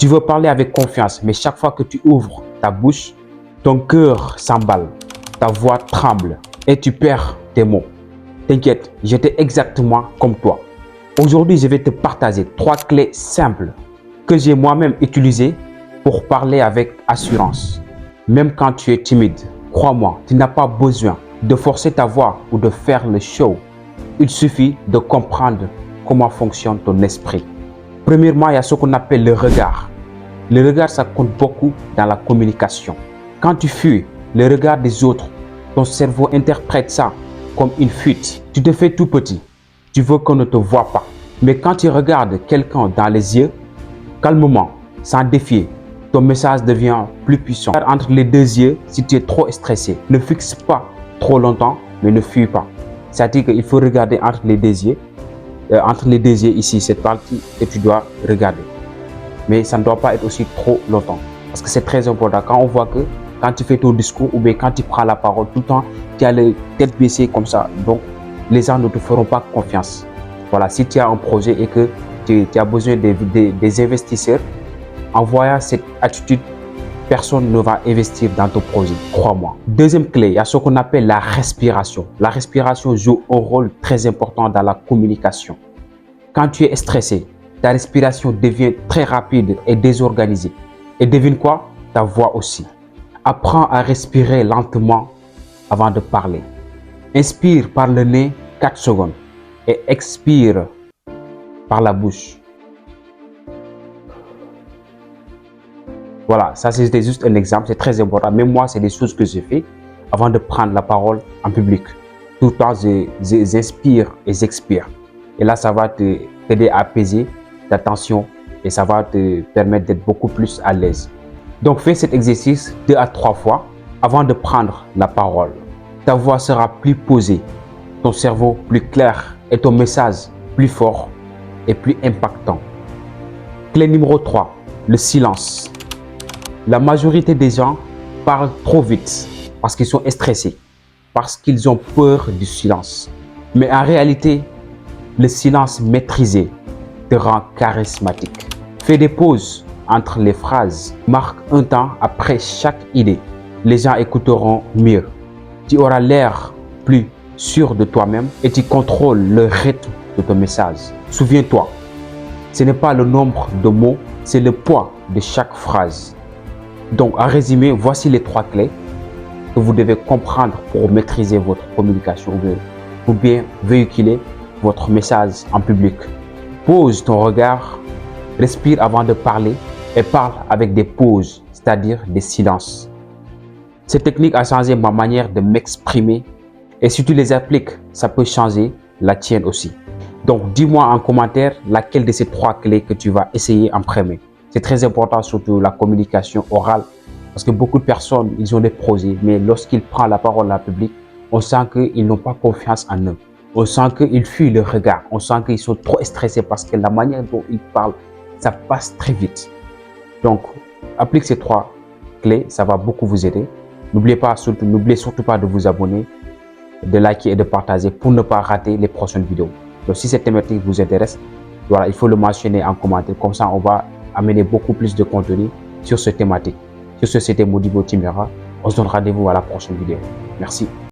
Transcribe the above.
Tu veux parler avec confiance, mais chaque fois que tu ouvres ta bouche, ton cœur s'emballe, ta voix tremble et tu perds tes mots. T'inquiète, j'étais exactement comme toi. Aujourd'hui, je vais te partager 3 clés simples que j'ai moi-même utilisées pour parler avec assurance. Même quand tu es timide, crois-moi, tu n'as pas besoin de forcer ta voix ou de faire le show. Il suffit de comprendre comment fonctionne ton esprit. Premièrement, il y a ce qu'on appelle le regard. Le regard, ça compte beaucoup dans la communication. Quand tu fuis le regard des autres, ton cerveau interprète ça comme une fuite. Tu te fais tout petit. Tu veux qu'on ne te voit pas. Mais quand tu regardes quelqu'un dans les yeux, calmement, sans défier, ton message devient plus puissant. Entre les deux yeux, si tu es trop stressé, ne fixe pas trop longtemps, mais ne fuis pas. C'est-à-dire qu'il faut regarder entre les deux yeux. Entre les deux yeux ici, cette partie que tu dois regarder. Mais ça ne doit pas être aussi trop longtemps. Parce que c'est très important. Quand on voit que quand tu fais ton discours ou bien quand tu prends la parole tout le temps, tu as la tête baissée comme ça. Donc, les gens ne te feront pas confiance. Voilà, si tu as un projet et que tu as besoin des investisseurs, en voyant cette attitude, personne ne va investir dans ton projet, crois-moi. Deuxième clé, il y a ce qu'on appelle la respiration. La respiration joue un rôle très important dans la communication. Quand tu es stressé, ta respiration devient très rapide et désorganisée. Et devine quoi? Ta voix aussi. Apprends à respirer lentement avant de parler. Inspire par le nez 4 secondes et expire par la bouche. Voilà, ça c'était juste un exemple, c'est très important. Même moi, c'est des choses que j'ai fait avant de prendre la parole en public. Tout le temps, j'inspire et j'expire. Et là, ça va t'aider à apaiser ta tension et ça va te permettre d'être beaucoup plus à l'aise. Donc, fais cet exercice 2 à 3 fois avant de prendre la parole. Ta voix sera plus posée, ton cerveau plus clair et ton message plus fort et plus impactant. Clé numéro 3, le silence. La majorité des gens parlent trop vite parce qu'ils sont stressés, parce qu'ils ont peur du silence. Mais en réalité, le silence maîtrisé te rend charismatique. Fais des pauses entre les phrases. Marque un temps après chaque idée. Les gens écouteront mieux. Tu auras l'air plus sûr de toi-même et tu contrôles le rythme de ton message. Souviens-toi, ce n'est pas le nombre de mots, c'est le poids de chaque phrase. Donc, en résumé, voici les 3 clés que vous devez comprendre pour maîtriser votre communication ou bien véhiculer votre message en public. Pose ton regard, respire avant de parler et parle avec des pauses, c'est-à-dire des silences. Cette technique a changé ma manière de m'exprimer et si tu les appliques, ça peut changer la tienne aussi. Donc, dis-moi en commentaire laquelle de ces 3 clés que tu vas essayer en premier. C'est très important, surtout la communication orale, parce que beaucoup de personnes, ils ont des projets, mais lorsqu'ils prennent la parole en public, on sent qu'ils n'ont pas confiance en eux. On sent qu'ils fuient le regard. On sent qu'ils sont trop stressés parce que la manière dont ils parlent, ça passe très vite. Donc, applique ces 3 clés, ça va beaucoup vous aider. N'oubliez surtout pas de vous abonner, de liker et de partager pour ne pas rater les prochaines vidéos. Donc, si cette thématique vous intéresse, voilà, il faut le mentionner en commentaire. Comme ça, on va amener beaucoup plus de contenu sur cette thématique. Sur ce, c'était Modibo Timéra. On se donne rendez-vous à la prochaine vidéo. Merci.